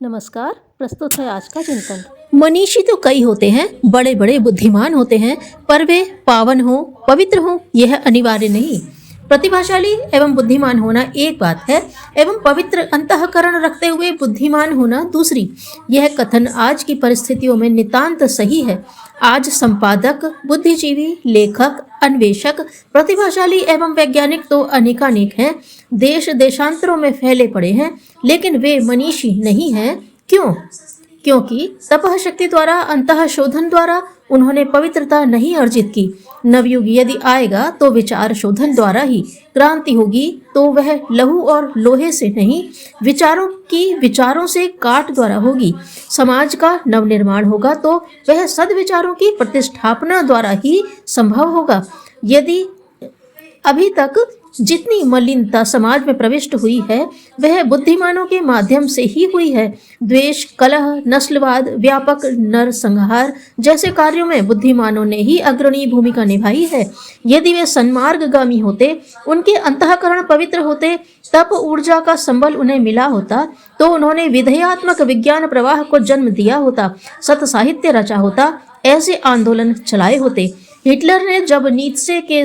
नमस्कार। प्रस्तुत है आज का चिंतन। मनीषी तो कई होते हैं, बड़े बड़े बुद्धिमान होते हैं, पर वे पावन हो, पवित्र हो, यह अनिवार्य नहीं। प्रतिभाशाली एवं बुद्धिमान होना एक बात है, एवं पवित्र अंतःकरण रखते हुए बुद्धिमान होना दूसरी। यह कथन आज की परिस्थितियों में नितांत सही है। आज संपादक, बुद्धिजीवी, लेखक, अन्वेषक, प्रतिभाशाली एवं वैज्ञानिक तो अनेकानेक हैं, देश देशांतरों में फैले पड़े हैं, लेकिन वे मनीषी नहीं हैं। क्यों? क्योंकि तपः शक्ति द्वारा, अंतः शोधन द्वारा उन्होंने पवित्रता नहीं अर्जित की। नवयुग यदि आएगा तो विचार शोधन द्वारा ही। क्रांति होगी तो वह लहू और लोहे से नहीं, विचारों से काट द्वारा होगी। समाज का नवनिर्माण होगा तो वह सद्विचारों की प्रतिष्ठापना द्वारा ही संभव होगा। यदि अभी तक जितनी मलिनता समाज में प्रविष्ट हुई है वह बुद्धिमानों के माध्यम से ही हुई है। द्वेष, कलह, नस्लवाद, व्यापक नरसंहार जैसे कार्यों में बुद्धिमानों ने ही अग्रणी भूमिका निभाई है। यदि वे सन्मार्गगामी होते, उनके अंतःकरण पवित्र होते, तप ऊर्जा का संबल उन्हें मिला होता, तो उन्होंने विधेयात्मक विज्ञान प्रवाह को जन्म दिया होता, सत साहित्य रचा होता, ऐसे आंदोलन चलाए होते। हिटलर ने जब नीत्शे के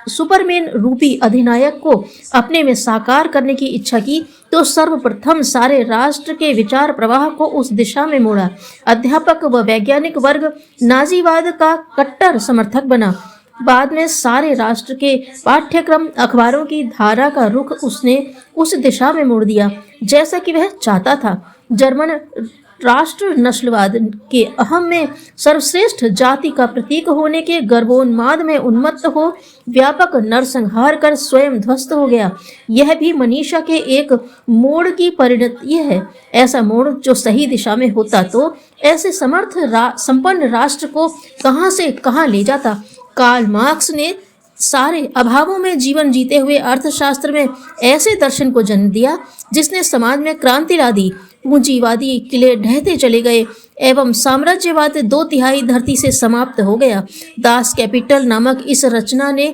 सुपरमैन रूपी अधिनायक को अपने में साकार करने की इच्छा की तो सर्वप्रथम सारे राष्ट्र के विचार प्रवाह को उस दिशा में मोड़ा। अध्यापक व वैज्ञानिक वर्ग नाजीवाद का कट्टर समर्थक बना। बाद में सारे राष्ट्र के पाठ्यक्रम, अखबारों की धारा का रुख उसने उस दिशा में मोड़ दिया जैसा कि वह चाहता था। जर्मन राष्ट्र नस्लवाद के अहम में सर्वश्रेष्ठ जाति का प्रतीक होने के गर्वोन्माद में उन्मत्त हो व्यापक नरसंहार कर स्वयं ध्वस्त हो गया। यह भी मनीषा के एक मोड़ की परिणति है। ऐसा मोड़ जो सही दिशा में होता तो ऐसे संपन्न राष्ट्र को कहां से कहां ले जाता। कार्ल मार्क्स ने सारे अभावों में जीवन जीते हुए अर्थशास्त्र में ऐसे दर्शन को जन्म दिया जिसने समाज में क्रांति ला दी। पूंजीवादी किले ढहते चले गए एवं साम्राज्यवाद 2/3 धरती से समाप्त हो गया। दास कैपिटल नामक इस रचना ने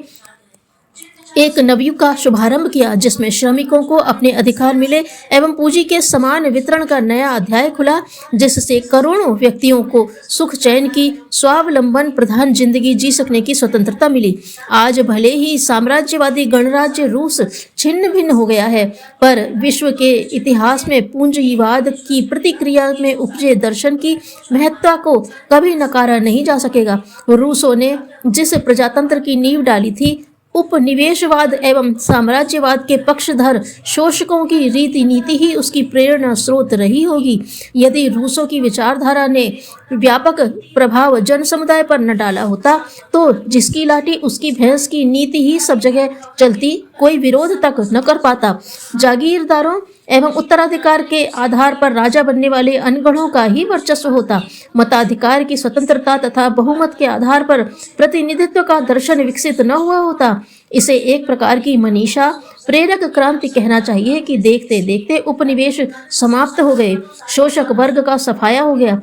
एक नवयुग का शुभारंभ किया जिसमें श्रमिकों को अपने अधिकार मिले एवं पूंजी के समान वितरण का नया अध्याय खुला, जिससे करोड़ों व्यक्तियों को सुख चैन की स्वावलंबन प्रधान जिंदगी जी सकने की स्वतंत्रता मिली। आज भले ही साम्राज्यवादी गणराज्य रूस छिन्न भिन्न हो गया है, पर विश्व के इतिहास में पूंजीवाद की प्रतिक्रिया में उपजे दर्शन की महत्ता को कभी नकारा नहीं जा सकेगा। रूसों ने जिस प्रजातंत्र की नींव डाली थी, उपनिवेशवाद एवं साम्राज्यवाद के पक्षधर शोषकों की रीति नीति ही उसकी प्रेरणा स्रोत रही होगी। यदि रूसों की विचारधारा ने व्यापक प्रभाव जन समुदाय पर न डाला होता तो जिसकी लाठी उसकी भैंस की नीति ही सब जगह चलती, कोई विरोध तक न कर पाता। जागीरदारों एवं उत्तराधिकार के आधार पर राजा बनने वाले अनगढ़ों का ही वर्चस्व होता। मताधिकार की स्वतंत्रता तथा बहुमत के आधार पर प्रतिनिधित्व का दर्शन विकसित न हुआ होता। इसे एक प्रकार की मनीषा प्रेरक क्रांति कहना चाहिए कि देखते देखते उपनिवेश समाप्त हो गए, शोषक वर्ग का सफाया हो गया।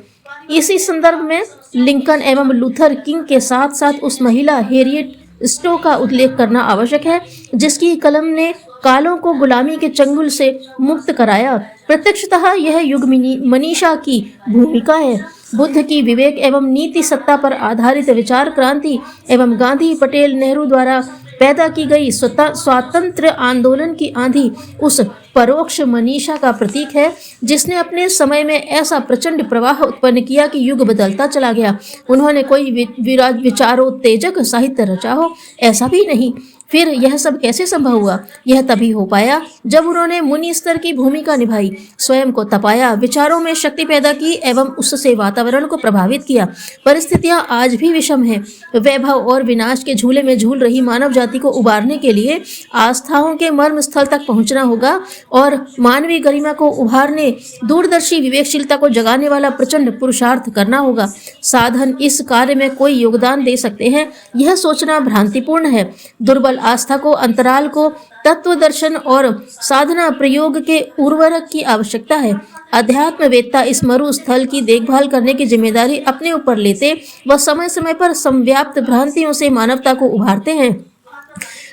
इसी संदर्भ में लिंकन एवं लूथर किंग के साथ साथ उस महिला हैरियट स्टो का उल्लेख करना आवश्यक है जिसकी कलम ने कालों को गुलामी के चंगुल से मुक्त कराया। प्रत्यक्षतः यह युग मनीषा की भूमिका है। बुद्ध की विवेक एवं नीति सत्ता पर आधारित विचार क्रांति एवं गांधी, पटेल, नेहरू द्वारा पैदा की गई स्वातंत्र्य आंदोलन की आंधी उस परोक्ष मनीषा का प्रतीक है जिसने अपने समय में ऐसा प्रचंड प्रवाह उत्पन्न किया कि युग बदलता चला गया। उन्होंने कोई विचारोत्तेजक साहित्य रचा हो, ऐसा भी नहीं। फिर यह सब कैसे संभव हुआ? यह तभी हो पाया जब उन्होंने मुनि स्तर की भूमिका निभाई, स्वयं को तपाया, विचारों में शक्ति पैदा की एवं उससे वातावरण को प्रभावित किया। परिस्थितियां आज भी विषम हैं। वैभव और विनाश के झूले में झूल रही मानव जाति को उबारने के लिए आस्थाओं के मर्म स्थल तक पहुंचना होगा और मानवीय गरिमा को उभारने, दूरदर्शी विवेकशीलता को जगाने वाला प्रचंड पुरुषार्थ करना होगा। साधन इस कार्य में कोई योगदान दे सकते हैं, यह सोचना भ्रांतिपूर्ण है। दुर्बल आस्था को, अंतराल को तत्व दर्शन और साधना प्रयोग के उर्वरक की आवश्यकता है। अध्यात्म वेत्ता इस मरु स्थल की देखभाल करने की जिम्मेदारी अपने ऊपर लेते व समय समय पर समव्याप्त भ्रांतियों से मानवता को उभारते हैं।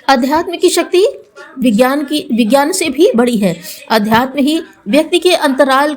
अध्यात्म की शक्ति विज्ञान से भी बड़ी है। अध्यात्म ही व्यक्ति के अंतराल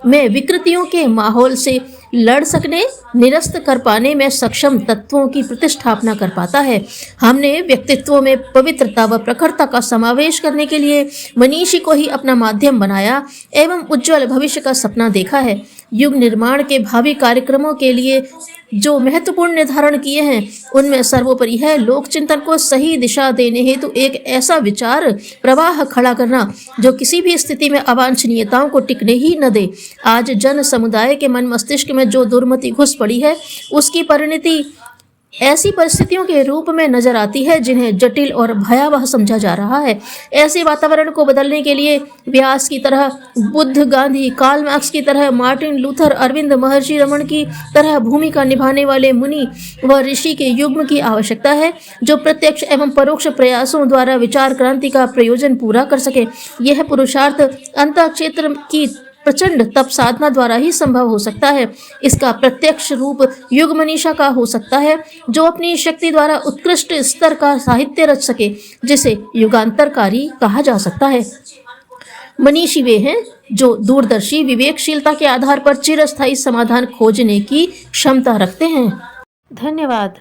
में विकृतियों के माहौल से लड़ सकने, निरस्त कर पाने में सक्षम तत्वों की प्रतिष्ठापना कर पाता है। हमने व्यक्तित्व में पवित्रता व प्रखरता का समावेश करने के लिए मनीषी को ही अपना माध्यम बनाया एवं उज्जवल भविष्य का सपना देखा है। युग निर्माण के भावी कार्यक्रमों के लिए जो महत्वपूर्ण निर्धारण किए हैं उनमें सर्वोपरि है लोक चिंतन को सही दिशा देने हेतु एक ऐसा विचार प्रवाह खड़ा करना जो किसी भी स्थिति में अवांछनीयताओं को टिकने ही न दे। आज जन समुदाय के मन मस्तिष्क में जो दुर्मति घुस पड़ी है उसकी परिणति ऐसी परिस्थितियों के रूप में नजर आती है जिन्हें जटिल और भयावह समझा जा रहा है। ऐसे वातावरण को बदलने के लिए व्यास की तरह, बुद्ध, गांधी, कार्ल मार्क्स की तरह, मार्टिन लूथर, अरविंद, महर्षि रमन की तरह भूमिका निभाने वाले मुनि व ऋषि के युग्म की आवश्यकता है जो प्रत्यक्ष एवं परोक्ष प्रयासों द्वारा विचार क्रांति का प्रयोजन पूरा कर सके। यह पुरुषार्थ अंतः क्षेत्र की प्रचंड तप साधना द्वारा ही संभव हो सकता है। इसका प्रत्यक्ष रूप युग मनीषा का हो सकता है जो अपनी शक्ति द्वारा उत्कृष्ट स्तर का साहित्य रच सके जिसे युगांतरकारी कहा जा सकता है। मनीषी वे हैं जो दूरदर्शी विवेकशीलता के आधार पर चिरस्थायी समाधान खोजने की क्षमता रखते हैं। धन्यवाद।